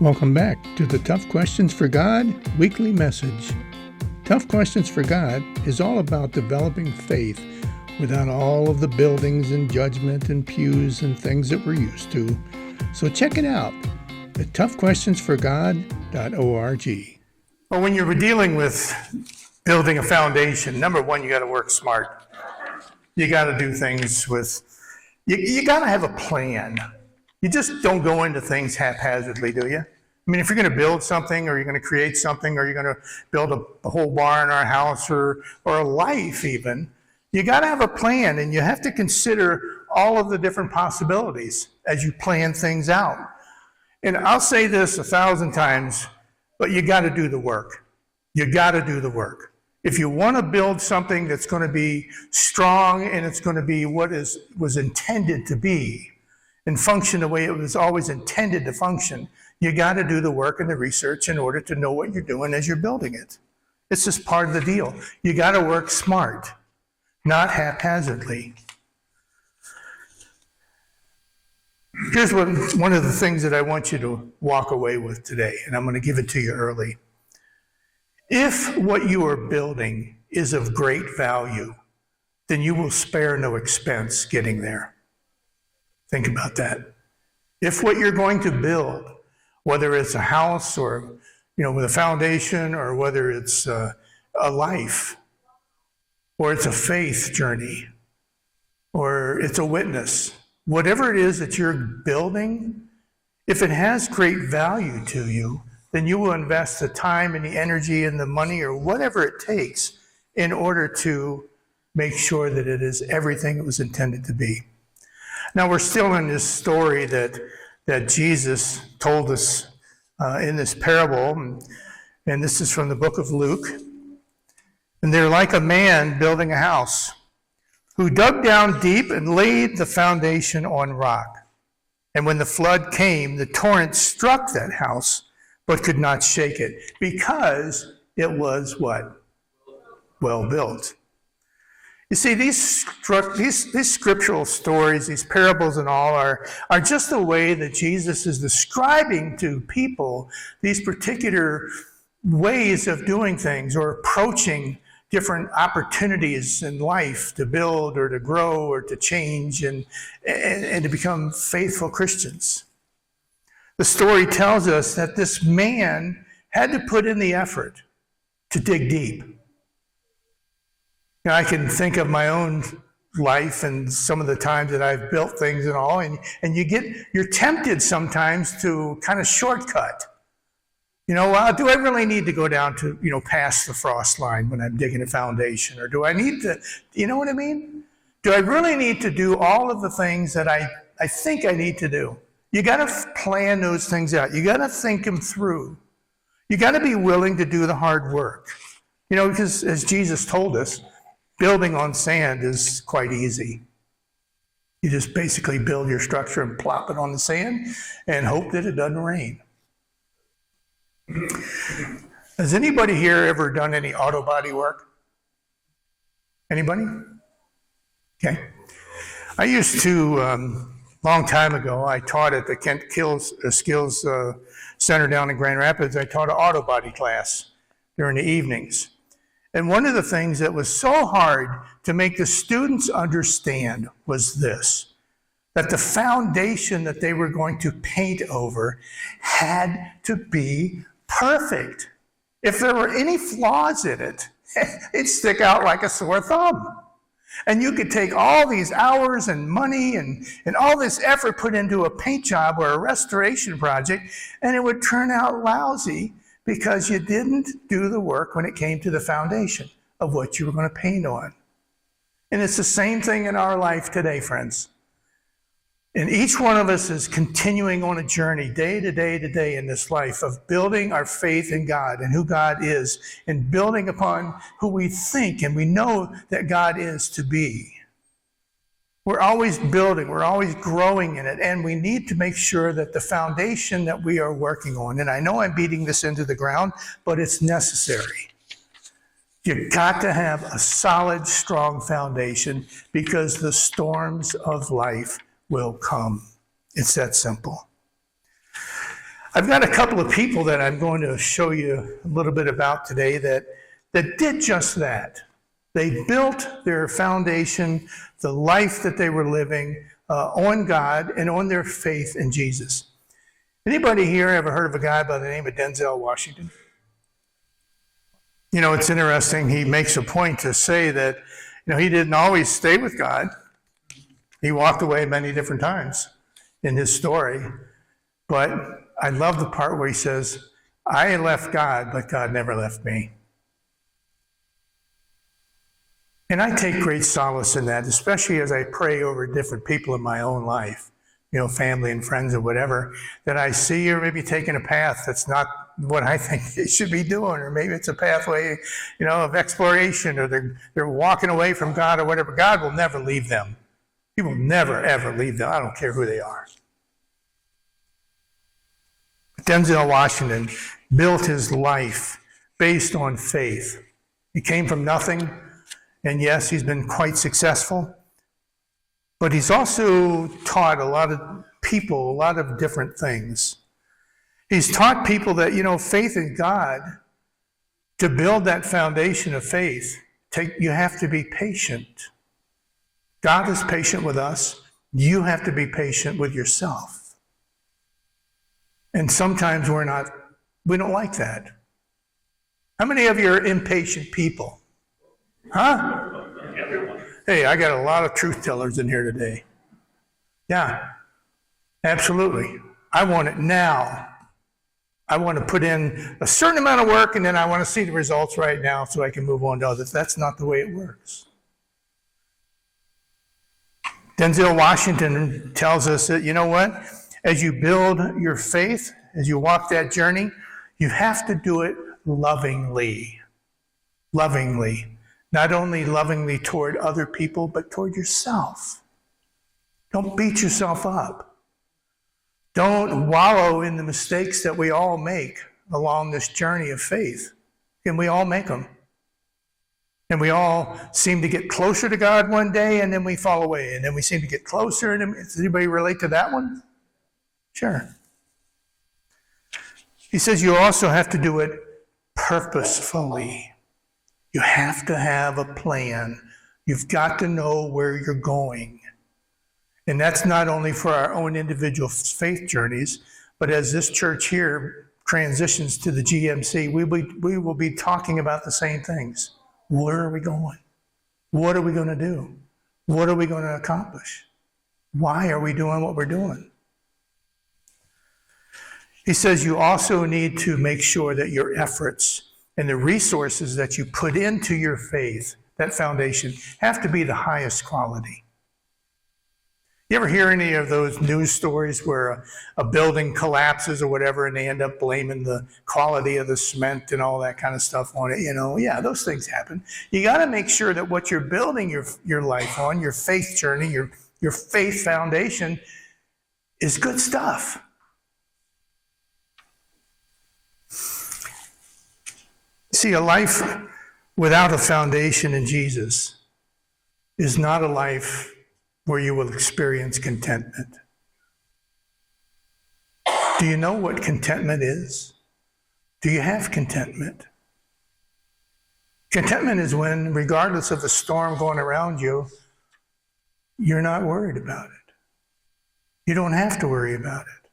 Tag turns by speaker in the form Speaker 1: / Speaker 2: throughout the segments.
Speaker 1: Welcome back to the Tough Questions for God weekly message. Tough Questions for God is all about developing faith without all of the buildings and judgment and pews and things that we're used to. So check it out at toughquestionsforgod.org.
Speaker 2: Well, when you're dealing with building a foundation, number one, you got to work smart. You got to do things with, you got to have a plan. You just don't go into things haphazardly, do you? I mean, if you're going to build something, or you're going to create something, or you're going to build a whole barn or a house or a life even, you got to have a plan, and you have to consider all of the different possibilities as you plan things out. And I'll say this 1,000 times, but you got to do the work. You got to do the work. If you want to build something that's going to be strong and it's going to be what was intended to be and function the way it was always intended to function, you got to do the work and the research in order to know what you're doing as you're building it. It's just part of the deal. You got to work smart, not haphazardly. Here's one of the things that I want you to walk away with today, and I'm going to give it to you early. If what you are building is of great value, then you will spare no expense getting there. Think about that. If what you're going to build, whether it's a house or, with a foundation, or whether it's a life, or it's a faith journey, or it's a witness, whatever it is that you're building, if it has great value to you, then you will invest the time and the energy and the money or whatever it takes in order to make sure that it is everything it was intended to be. Now, we're still in this story that Jesus told us in this parable, and this is from the book of Luke. And they're like a man building a house who dug down deep and laid the foundation on rock. And when the flood came, the torrent struck that house, but could not shake it, because it was what? Well built. You see, these scriptural stories, these parables and all, are just the way that Jesus is describing to people these particular ways of doing things or approaching different opportunities in life to build or to grow or to change and to become faithful Christians. The story tells us that this man had to put in the effort to dig deep. I can think of my own life and some of the times that I've built things and all, and you're tempted sometimes to kind of shortcut. Well, do I really need to go down to, past the frost line when I'm digging a foundation? Or do I need to, you know what I mean? Do I really need to do all of the things that I think I need to do? You got to plan those things out. You got to think them through. You got to be willing to do the hard work. Because as Jesus told us, building on sand is quite easy. You just basically build your structure and plop it on the sand and hope that it doesn't rain. Has anybody here ever done any auto body work? Anybody? Okay. I used to, long time ago, I taught at the Kent Skills Center down in Grand Rapids. I taught an auto body class during the evenings. And one of the things that was so hard to make the students understand was this, that the foundation that they were going to paint over had to be perfect. If there were any flaws in it, it'd stick out like a sore thumb. And you could take all these hours and money and all this effort put into a paint job or a restoration project, and it would turn out lousy because you didn't do the work when it came to the foundation of what you were going to paint on. And it's the same thing in our life today, friends. And each one of us is continuing on a journey day to day to day in this life of building our faith in God and who God is, and building upon who we think and we know that God is to be. We're always building, we're always growing in it, and we need to make sure that the foundation that we are working on, and I know I'm beating this into the ground, but it's necessary. You've got to have a solid, strong foundation, because the storms of life will come. It's that simple. I've got a couple of people that I'm going to show you a little bit about today that did just that. They built their foundation, the life that they were living, on God and on their faith in Jesus. Anybody here ever heard of a guy by the name of Denzel Washington? You know, it's interesting. He makes a point to say that, he didn't always stay with God. He walked away many different times in his story. But I love the part where he says, I left God, but God never left me. And I take great solace in that, especially as I pray over different people in my own life, family and friends or whatever, that I see are maybe taking a path that's not what I think they should be doing, or maybe it's a pathway, of exploration, or they're walking away from God or whatever. God will never leave them. He will never, ever leave them. I don't care who they are. Denzel Washington built his life based on faith. He came from nothing, and yes, he's been quite successful, but he's also taught a lot of people a lot of different things. He's taught people that, faith in God, to build that foundation of faith, you have to be patient. God is patient with us. You have to be patient with yourself. And sometimes we don't like that. How many of you are impatient people? Huh? Hey, I got a lot of truth tellers in here today. Yeah, absolutely. I want it now. I want to put in a certain amount of work, and then I want to see the results right now so I can move on to others. That's not the way it works. Denzel Washington tells us that, as you build your faith, as you walk that journey, you have to do it lovingly. Lovingly. Not only lovingly toward other people, but toward yourself. Don't beat yourself up. Don't wallow in the mistakes that we all make along this journey of faith. And we all make them. And we all seem to get closer to God one day, and then we fall away. And then we seem to get closer. And does anybody relate to that one? Sure. He says you also have to do it purposefully. You have to have a plan. You've got to know where you're going. And that's not only for our own individual faith journeys, but as this church here transitions to the GMC, we will be talking about the same things. Where are we going? What are we going to do? What are we going to accomplish? Why are we doing what we're doing? He says you also need to make sure that your efforts and the resources that you put into your faith, that foundation, have to be the highest quality. You ever hear any of those news stories where a building collapses or whatever, and they end up blaming the quality of the cement and all that kind of stuff on it? Yeah, those things happen. You got to make sure that what you're building your life on, your faith journey, your faith foundation, is good stuff. See, a life without a foundation in Jesus is not a life where you will experience contentment. Do you know what contentment is? Do you have contentment? Contentment is when, regardless of the storm going around you, you're not worried about it. You don't have to worry about it.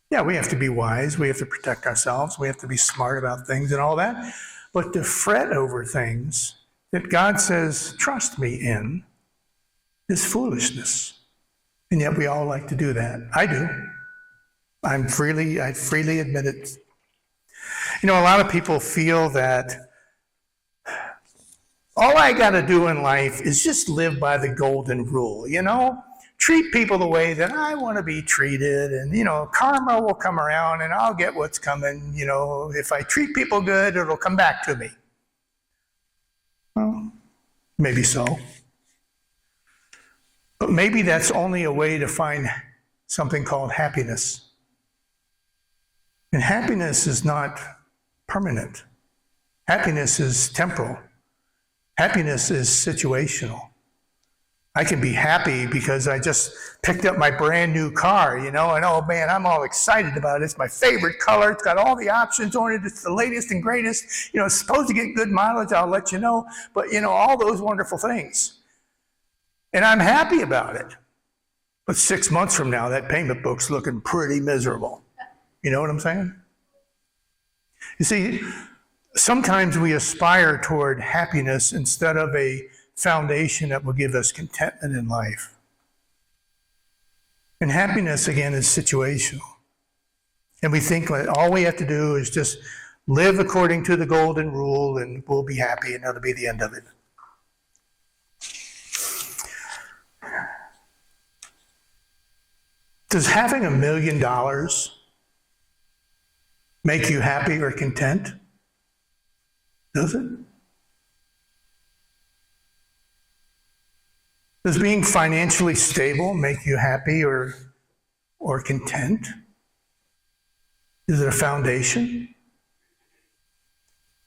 Speaker 2: Yeah, we have to be wise. We have to protect ourselves. We have to be smart about things and all that. But to fret over things that God says, trust me in, is foolishness. And yet we all like to do that. I do. I freely admit it. A lot of people feel that all I got to do in life is just live by the golden rule, treat people the way that I want to be treated, and, karma will come around and I'll get what's coming. If I treat people good, it'll come back to me. Well, maybe so. But maybe that's only a way to find something called happiness. And happiness is not permanent. Happiness is temporal. Happiness is situational. I can be happy because I just picked up my brand new car, and oh man, I'm all excited about it. It's my favorite color. It's got all the options on it. It's the latest and greatest. It's supposed to get good mileage. I'll let you know. But, all those wonderful things. And I'm happy about it. But 6 months from now, that payment book's looking pretty miserable. You know what I'm saying? You see, sometimes we aspire toward happiness instead of a foundation that will give us contentment in life. And happiness, again, is situational. And we think that all we have to do is just live according to the golden rule and we'll be happy and that'll be the end of it. Does having $1 million make you happy or content? Does it? Does being financially stable make you happy or content? Is it a foundation?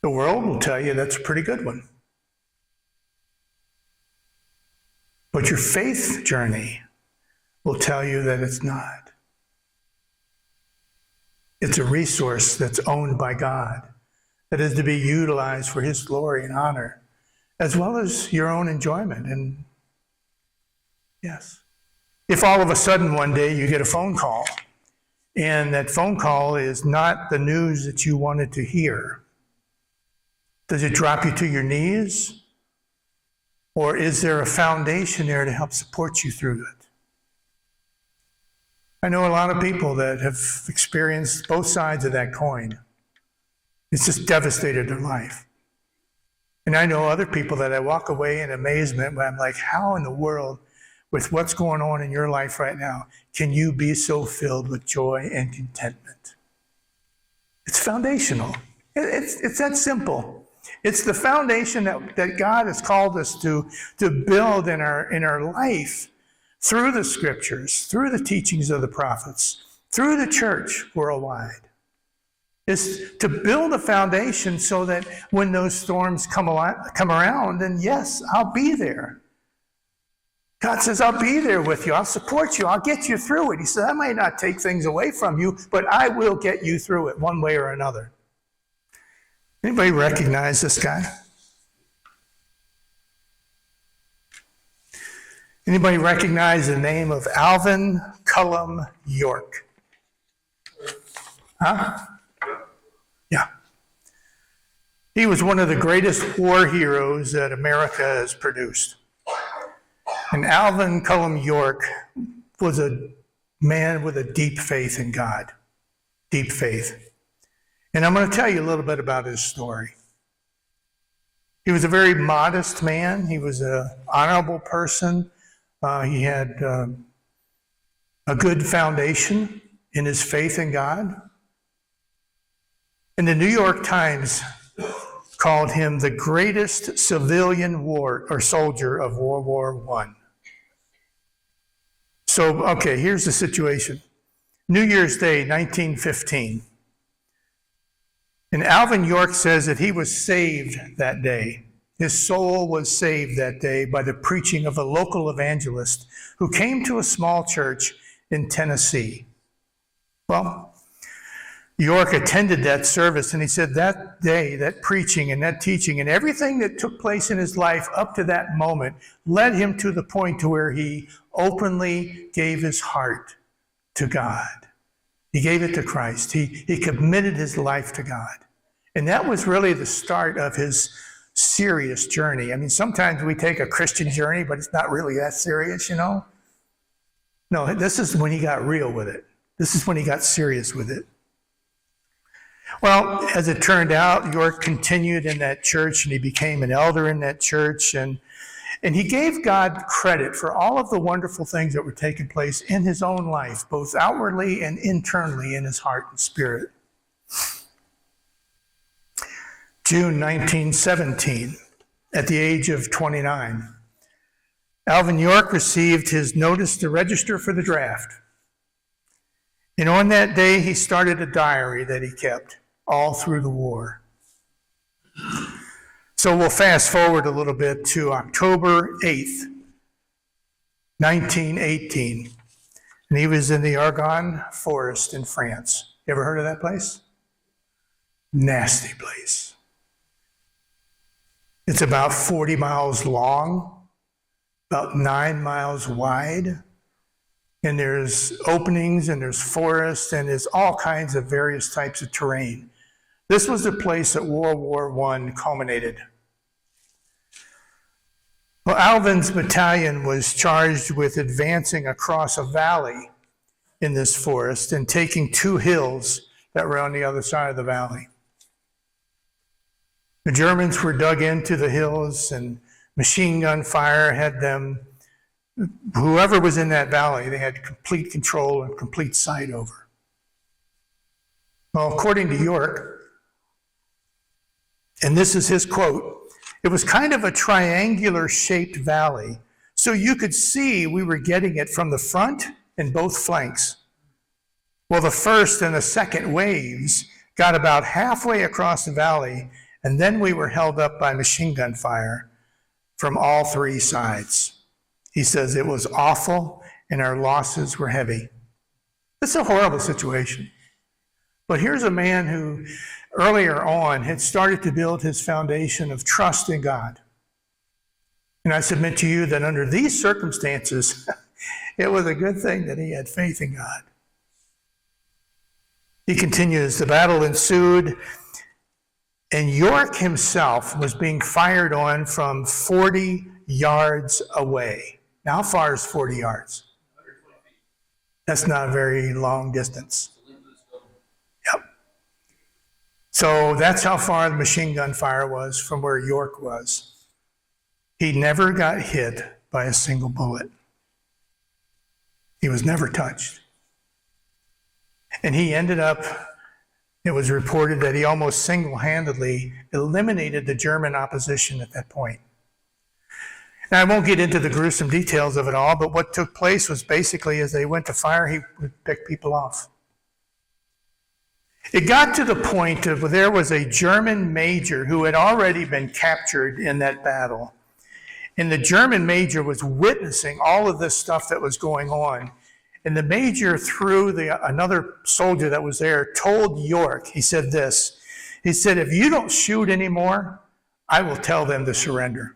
Speaker 2: The world will tell you that's a pretty good one. But your faith journey will tell you that it's not. It's a resource that's owned by God, that is to be utilized for His glory and honor, as well as your own enjoyment. And yes, if all of a sudden one day you get a phone call, and that phone call is not the news that you wanted to hear, does it drop you to your knees? Or is there a foundation there to help support you through it? I know a lot of people that have experienced both sides of that coin. It's just devastated their life. And I know other people that I walk away in amazement when I'm like, how in the world, with what's going on in your life right now, can you be so filled with joy and contentment? It's foundational. It's that simple. It's the foundation that God has called us to build in our life through the scriptures, through the teachings of the prophets, through the church worldwide. Is to build a foundation so that when those storms come around, then yes, I'll be there. God says, I'll be there with you. I'll support you. I'll get you through it. He said, I might not take things away from you, but I will get you through it one way or another. Anybody recognize this guy? Anybody recognize the name of Alvin Cullum York? Huh? Yeah. He was one of the greatest war heroes that America has produced. And Alvin Cullum York was a man with a deep faith in God. Deep faith. And I'm going to tell you a little bit about his story. He was a very modest man. He was an honorable person. He had a good foundation in his faith in God. And the New York Times called him the greatest civilian soldier of World War I. So, okay, here's the situation. New Year's Day, 1915. And Alvin York says that he was saved that day. His soul was saved that day by the preaching of a local evangelist who came to a small church in Tennessee. Well, York attended that service, and he said that day, that preaching and that teaching and everything that took place in his life up to that moment led him to the point to where he openly gave his heart to God. He gave it to Christ. He committed his life to God. And that was really the start of his serious journey. I mean, sometimes we take a Christian journey, but it's not really that serious, No, this is when he got real with it. This is when he got serious with it. Well, as it turned out, York continued in that church, and he became an elder in that church, and he gave God credit for all of the wonderful things that were taking place in his own life, both outwardly and internally in his heart and spirit. June 1917, at the age of 29, Alvin York received his notice to register for the draft. And on that day, he started a diary that he kept all through the war. So we'll fast forward a little bit to October 8th, 1918. And he was in the Argonne Forest in France. You ever heard of that place? Nasty place. It's about 40 miles long, about 9 miles wide. And there's openings and there's forests and there's all kinds of various types of terrain. This was the place that World War I culminated. Well, Alvin's battalion was charged with advancing across a valley in this forest and taking 2 hills that were on the other side of the valley. The Germans were dug into the hills and machine gun fire had them, whoever was in that valley, they had complete control and complete sight over. Well, according to York, and this is his quote, it was kind of a triangular shaped valley, so you could see we were getting it from the front and both flanks. Well, the first and the second waves got about halfway across the valley, and then we were held up by machine gun fire from all 3 sides. He says it was awful and our losses were heavy. It's a horrible situation. But here's a man who earlier on had started to build his foundation of trust in God. And I submit to you that under these circumstances, it was a good thing that he had faith in God. He continues, the battle ensued, and York himself was being fired on from 40 yards away. Now, how far is 40 yards? That's not a very long distance. Yep. So that's how far the machine gun fire was from where York was. He never got hit by a single bullet. He was never touched. And he ended up, it was reported that he almost single-handedly eliminated the German opposition at that point. Now, I won't get into the gruesome details of it all, but what took place was basically as they went to fire, he would pick people off. It got to the point of where there was a German major who had already been captured in that battle. And the German major was witnessing all of this stuff that was going on. And the major, through another soldier that was there, told York, he said this, he said, if you don't shoot anymore, I will tell them to surrender.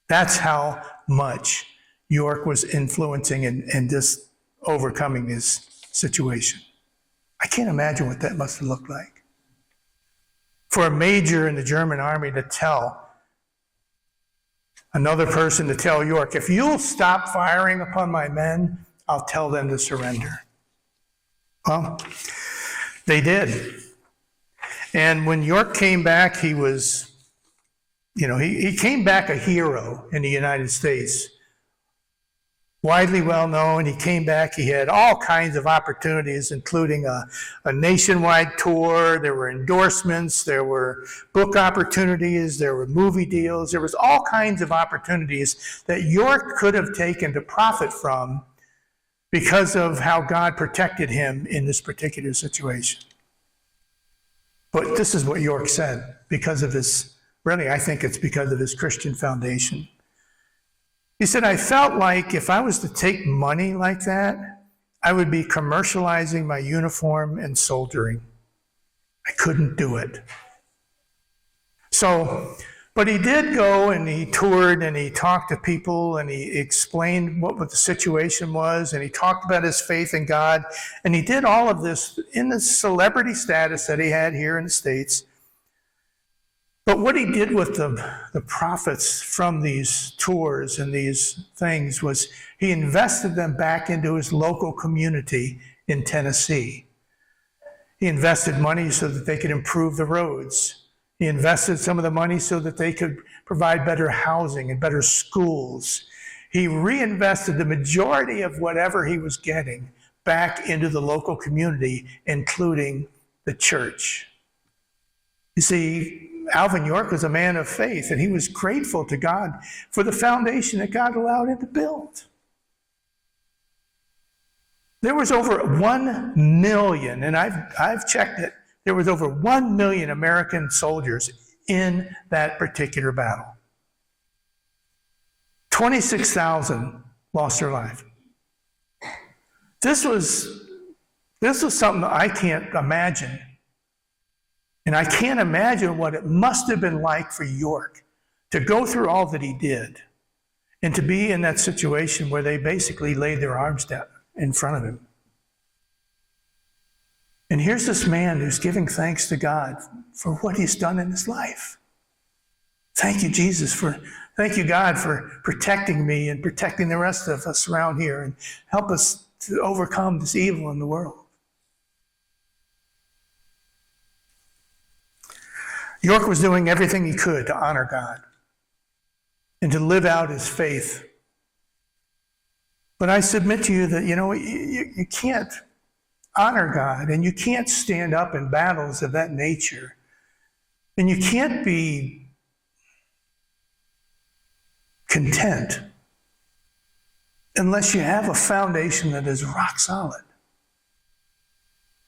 Speaker 2: That's how much York was influencing and just overcoming his situation. I can't imagine what that must have looked like. For a major in the German army to tell another person to tell York, if you'll stop firing upon my men, I'll tell them to surrender. Well, they did. And when York came back, he was, he came back a hero in the United States. Widely well known. He came back, he had all kinds of opportunities, including a nationwide tour. There were endorsements, there were book opportunities, there were movie deals. There was all kinds of opportunities that York could have taken to profit from because of how God protected him in this particular situation. But this is what York said, because of his, really, I think it's because of his Christian foundation. He said, I felt like if I was to take money like that, I would be commercializing my uniform and soldiering. I couldn't do it. So, but he did go and he toured and he talked to people and he explained what the situation was and he talked about his faith in God. And he did all of this in the celebrity status that he had here in the States. But what he did with the profits from these tours and these things was he invested them back into his local community in Tennessee. He invested money so that they could improve the roads. He invested some of the money so that they could provide better housing and better schools. He reinvested the majority of whatever he was getting back into the local community, including the church. You see, Alvin York was a man of faith, and he was grateful to God for the foundation that God allowed him to build. There was over 1 million, and I've checked it, there was over 1 million American soldiers in that particular battle. 26,000 lost their life. This was something that I can't imagine. And I can't imagine what it must have been like for York to go through all that he did and to be in that situation where they basically laid their arms down in front of him. And here's this man who's giving thanks to God for what he's done in his life. Thank you, Jesus, thank you, God, for protecting me and protecting the rest of us around here, and help us to overcome this evil in the world. York was doing everything he could to honor God and to live out his faith. But I submit to you that, you can't honor God, and you can't stand up in battles of that nature, and you can't be content unless you have a foundation that is rock solid.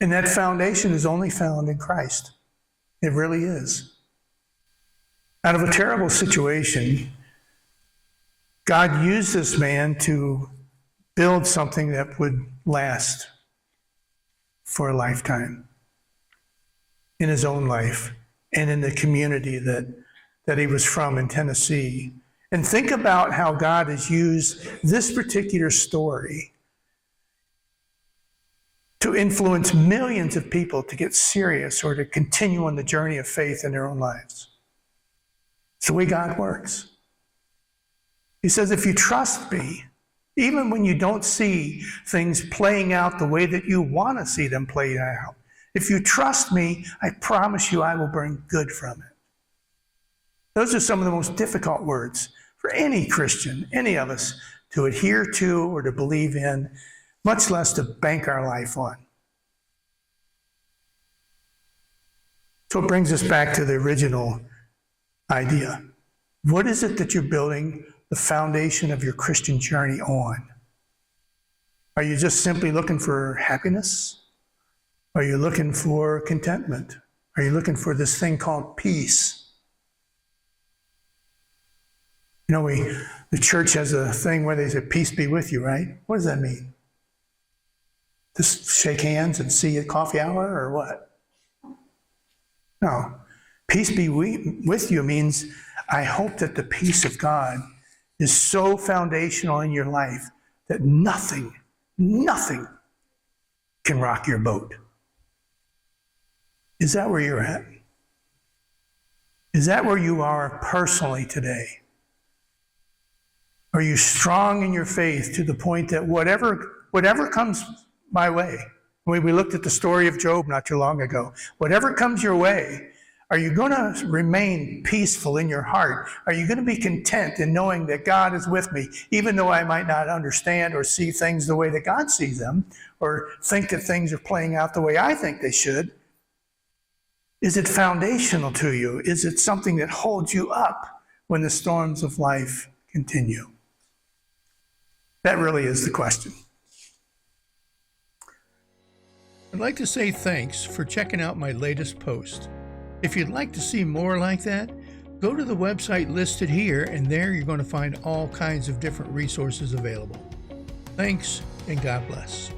Speaker 2: And that foundation is only found in Christ. It really is. Out of a terrible situation, God used this man to build something that would last for a lifetime in his own life and in the community that he was from in Tennessee. And think about how God has used this particular story to influence millions of people to get serious or to continue on the journey of faith in their own lives. It's the way God works. He says, if you trust me, even when you don't see things playing out the way that you want to see them play out, if you trust me, I promise you I will bring good from it. Those are some of the most difficult words for any Christian, any of us, to adhere to or to believe in, much less to bank our life on. So it brings us back to the original idea. What is it that you're building the foundation of your Christian journey on? Are you just simply looking for happiness? Are you looking for contentment? Are you looking for this thing called peace? The church has a thing where they say, peace be with you, right? What does that mean? Just shake hands and see you at coffee hour, or what? No. Peace be with you means I hope that the peace of God is so foundational in your life that nothing can rock your boat. Is that where you're at? Is that where you are personally today? Are you strong in your faith to the point that whatever comes my way? We looked at the story of Job not too long ago. Whatever comes your way, are you going to remain peaceful in your heart? Are you going to be content in knowing that God is with me, even though I might not understand or see things the way that God sees them, or think that things are playing out the way I think they should? Is it foundational to you? Is it something that holds you up when the storms of life continue? That really is the question.
Speaker 1: I'd like to say thanks for checking out my latest post. If you'd like to see more like that, go to the website listed here, and there you're going to find all kinds of different resources available. Thanks, and God bless.